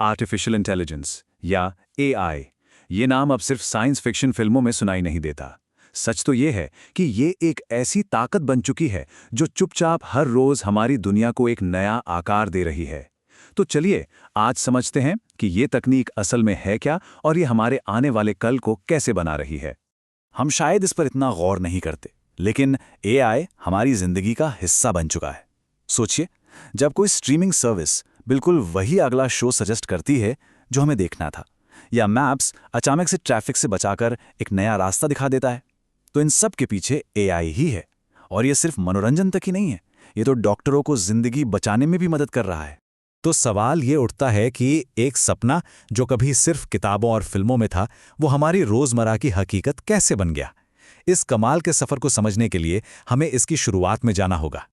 Artificial intelligence या AI, ये नाम अब सिर्फ साइंस फिक्शन फिल्मों में सुनाई नहीं देता। सच तो ये है कि ये एक ऐसी ताकत बन चुकी है जो चुपचाप हर रोज हमारी दुनिया को एक नया आकार दे रही है। तो चलिए आज समझते हैं कि ये तकनीक असल में है क्या और ये हमारे आने वाले कल को कैसे बना रही है। हम शायद इस पर इतना गौर नहीं करते, लेकिन एआई हमारी जिंदगी का हिस्सा बन चुका है। सोचिए, जब कोई स्ट्रीमिंग सर्विस बिल्कुल वही अगला शो सजेस्ट करती है जो हमें देखना था, या मैप्स अचानक से ट्रैफिक से बचाकर एक नया रास्ता दिखा देता है, तो इन सब के पीछे एआई ही है। और ये सिर्फ मनोरंजन तक ही नहीं है, ये तो डॉक्टरों को जिंदगी बचाने में भी मदद कर रहा है। तो सवाल ये उठता है कि एक सपना जो कभी सिर्फ किताबों और फिल्मों में था, वो हमारी रोजमर्रा की हकीकत कैसे बन गया? इस कमाल के सफर को समझने के लिए हमें इसकी शुरुआत में जाना होगा।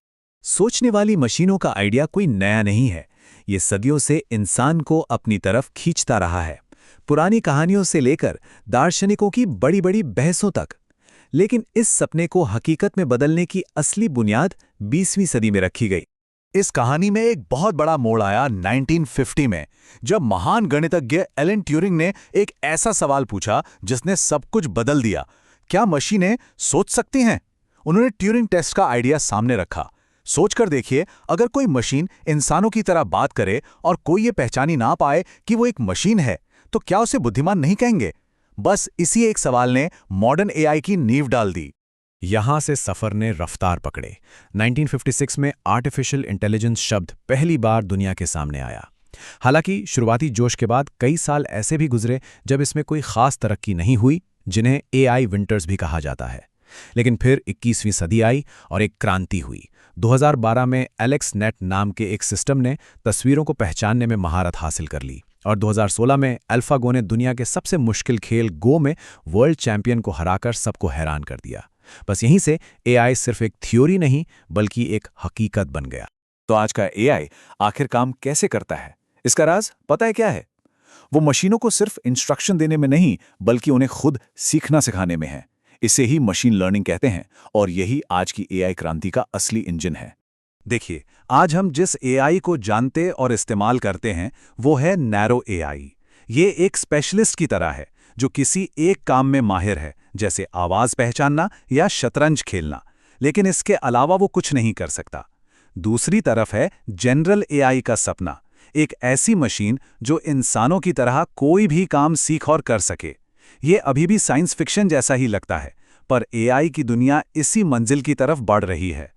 सोचने वाली मशीनों का आइडिया कोई नया नहीं है। ये सदियों से इंसान को अपनी तरफ खींचता रहा है, पुरानी कहानियों से लेकर दार्शनिकों की बड़ी बड़ी बहसों तक। लेकिन इस सपने को हकीकत में बदलने की असली बुनियाद 20वीं सदी में रखी गई। इस कहानी में एक बहुत बड़ा मोड़ आया 1950 में, जब महान गणितज्ञ एलन ट्यूरिंग ने एक ऐसा सवाल पूछा जिसने सब कुछ बदल दिया। क्या मशीनें सोच सकती हैं? उन्होंने ट्यूरिंग टेस्ट का आइडिया सामने रखा। सोचकर देखिए, अगर कोई मशीन इंसानों की तरह बात करे और कोई ये पहचानी ना पाए कि वो एक मशीन है, तो क्या उसे बुद्धिमान नहीं कहेंगे? बस इसी एक सवाल ने मॉडर्न एआई की नींव डाल दी। यहां से सफर ने रफ्तार पकड़े। 1956 में आर्टिफिशियल इंटेलिजेंस शब्द पहली बार दुनिया के सामने आया। हालांकि शुरुआती जोश के बाद कई साल ऐसे भी गुजरे जब इसमें कोई खास तरक्की नहीं हुई, जिन्हें एआई विंटर्स भी कहा जाता है। लेकिन फिर 21वीं सदी आई और एक क्रांति हुई। 2012 में एलेक्स नेट नाम के एक सिस्टम ने तस्वीरों को पहचानने में महारत हासिल कर ली, और 2016 में अल्फागो ने दुनिया के सबसे मुश्किल खेल गो में वर्ल्ड चैंपियन को हराकर सबको हैरान कर दिया। बस यहीं से एआई सिर्फ एक थ्योरी नहीं, बल्कि एक हकीकत बन गया। तो आज का एआई आखिर काम कैसे करता है? इसका राज पता है क्या है? वो मशीनों को सिर्फ इंस्ट्रक्शन देने में नहीं, बल्कि उन्हें खुद सीखना सिखाने में है। इसे ही मशीन लर्निंग कहते हैं, और यही आज की एआई क्रांति का असली इंजन है। देखिए, आज हम जिस एआई को जानते और इस्तेमाल करते हैं वो है नैरो एआई। ये एक स्पेशलिस्ट की तरह है जो किसी एक काम में माहिर है, जैसे आवाज पहचानना या शतरंज खेलना, लेकिन इसके अलावा वो कुछ नहीं कर सकता। दूसरी तरफ है जनरल एआई का सपना, एक ऐसी मशीन जो इंसानों की तरह कोई भी काम सीख और कर सके। ये अभी भी साइंस फिक्शन जैसा ही लगता है, पर एआई की दुनिया इसी मंजिल की तरफ बढ़ रही है।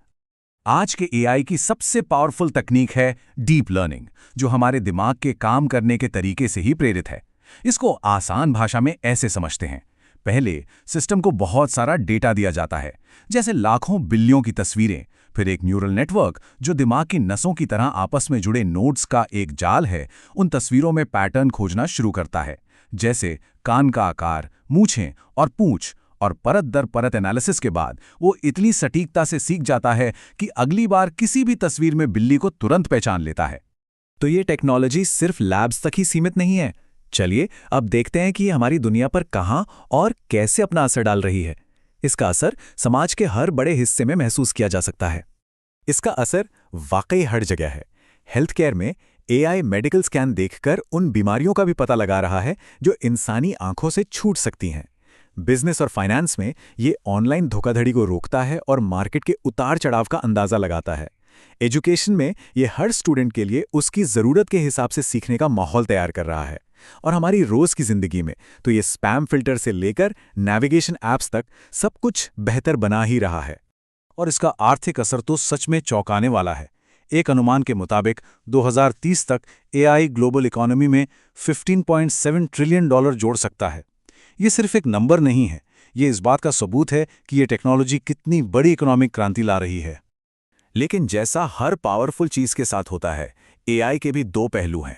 आज के एआई की सबसे पावरफुल तकनीक है डीप लर्निंग, जो हमारे दिमाग के काम करने के तरीके से ही प्रेरित है। इसको आसान भाषा में ऐसे समझते हैं। पहले सिस्टम को बहुत सारा डेटा दिया जाता है, जैसे लाखों बिल्लियों की तस्वीरें। फिर एक न्यूरल नेटवर्क जो दिमाग की नसों की तरह आपस में जुड़े नोड्स का एक जाल है, उन तस्वीरों में पैटर्न खोजना शुरू करता है, जैसे कान का आकार, मूछें और पूंछ। और परत दर परत एनालिसिस के बाद वो इतनी सटीकता से सीख जाता है कि अगली बार किसी भी तस्वीर में बिल्ली को तुरंत पहचान लेता है। तो ये टेक्नोलॉजी सिर्फ लैब्स तक ही सीमित नहीं है। चलिए अब देखते हैं कि हमारी दुनिया पर कहां और कैसे अपना असर डाल रही है। इसका असर समाज के हर बड़े हिस्से में महसूस किया जा सकता है। इसका असर वाकई हर जगह है। हेल्थ केयर में एआई मेडिकल स्कैन देखकर उन बीमारियों का भी पता लगा रहा है जो इंसानी आंखों से छूट सकती हैं। बिजनेस और फाइनेंस में ये ऑनलाइन धोखाधड़ी को रोकता है और मार्केट के उतार चढ़ाव का अंदाजा लगाता है। एजुकेशन में ये हर स्टूडेंट के लिए उसकी ज़रूरत के हिसाब से सीखने का माहौल तैयार कर रहा है। और हमारी रोज़ की ज़िंदगी में तो ये स्पैम फिल्टर से लेकर नेविगेशन ऐप्स तक सब कुछ बेहतर बना ही रहा है। और इसका आर्थिक असर तो सच में चौंकाने वाला है। एक अनुमान के मुताबिक 2030 तक एआई ग्लोबल इकोनॉमी में $15.7 ट्रिलियन जोड़ सकता है। ये सिर्फ एक नंबर नहीं है, ये इस बात का सबूत है कि ये टेक्नोलॉजी कितनी बड़ी इकोनॉमिक क्रांति ला रही है। लेकिन जैसा हर पावरफुल चीज के साथ होता है, एआई के भी दो पहलू हैं।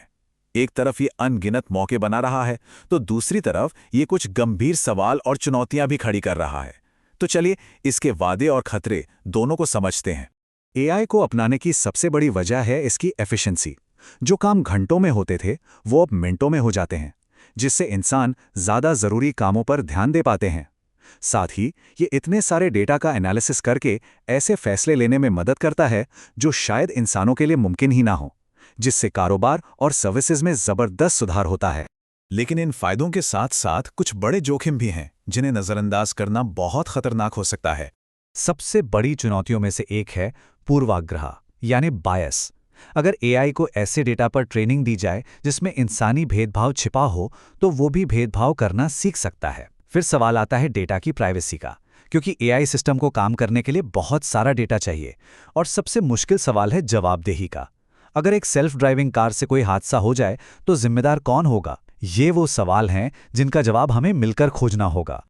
एक तरफ ये अनगिनत मौके बना रहा है, तो दूसरी तरफ ये कुछ गंभीर सवाल और चुनौतियां भी खड़ी कर रहा है। तो चलिए इसके वादे और खतरे दोनों को समझते हैं। एआई को अपनाने की सबसे बड़ी वजह है इसकी एफिशिएंसी। जो काम घंटों में होते थे वो अब मिनटों में हो जाते हैं, जिससे इंसान ज़्यादा ज़रूरी कामों पर ध्यान दे पाते हैं। साथ ही ये इतने सारे डेटा का एनालिसिस करके ऐसे फैसले लेने में मदद करता है जो शायद इंसानों के लिए मुमकिन ही ना हो, जिससे कारोबार और सर्विसेज में जबरदस्त सुधार होता है। लेकिन इन फायदों के साथ साथ कुछ बड़े जोखिम भी हैं जिन्हें नज़रअंदाज करना बहुत खतरनाक हो सकता है। सबसे बड़ी चुनौतियों में से एक है पूर्वाग्रह यानी बायस। अगर एआई को ऐसे डेटा पर ट्रेनिंग दी जाए जिसमें इंसानी भेदभाव छिपा हो तो वो भी भेदभाव करना सीख सकता है। फिर सवाल आता है डेटा की प्राइवेसी का, क्योंकि एआई सिस्टम को काम करने के लिए बहुत सारा डेटा चाहिए। और सबसे मुश्किल सवाल है जवाबदेही का। अगर एक सेल्फ ड्राइविंग कार से कोई हादसा हो जाए तो जिम्मेदार कौन होगा? ये वो सवाल हैं जिनका जवाब हमें मिलकर खोजना होगा।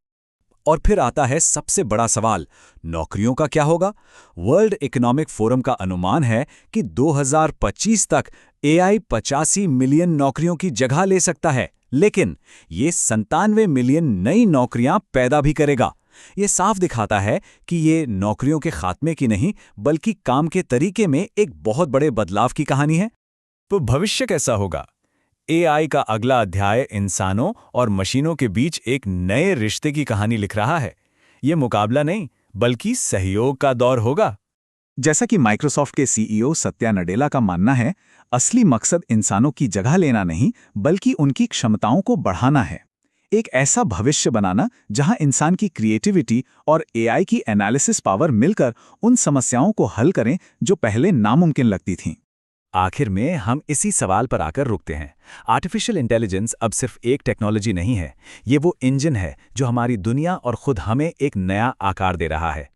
और फिर आता है सबसे बड़ा सवाल, नौकरियों का क्या होगा? वर्ल्ड इकोनॉमिक फोरम का अनुमान है कि 2025 तक एआई 85 मिलियन नौकरियों की जगह ले सकता है, लेकिन ये 97 मिलियन नई नौकरियां पैदा भी करेगा। ये साफ दिखाता है कि ये नौकरियों के खात्मे की नहीं, बल्कि काम के तरीके में एक बहुत बड़े बदलाव की कहानी है। तो भविष्य कैसा होगा? एआई का अगला अध्याय इंसानों और मशीनों के बीच एक नए रिश्ते की कहानी लिख रहा है। ये मुकाबला नहीं, बल्कि सहयोग का दौर होगा। जैसा कि माइक्रोसॉफ्ट के सीईओ सत्या नडेला का मानना है, असली मकसद इंसानों की जगह लेना नहीं, बल्कि उनकी क्षमताओं को बढ़ाना है। एक ऐसा भविष्य बनाना जहां इंसान की क्रिएटिविटी और एआई की एनालिसिस पावर मिलकर उन समस्याओं को हल करें जो पहले नामुमकिन लगती थीं। आखिर में हम इसी सवाल पर आकर रुकते हैं। आर्टिफिशियल इंटेलिजेंस अब सिर्फ एक टेक्नोलॉजी नहीं है, ये वो इंजन है जो हमारी दुनिया और खुद हमें एक नया आकार दे रहा है।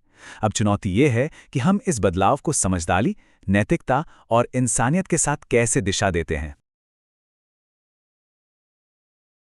अब चुनौती ये है कि हम इस बदलाव को समझदारी, नैतिकता और इंसानियत के साथ कैसे दिशा देते हैं।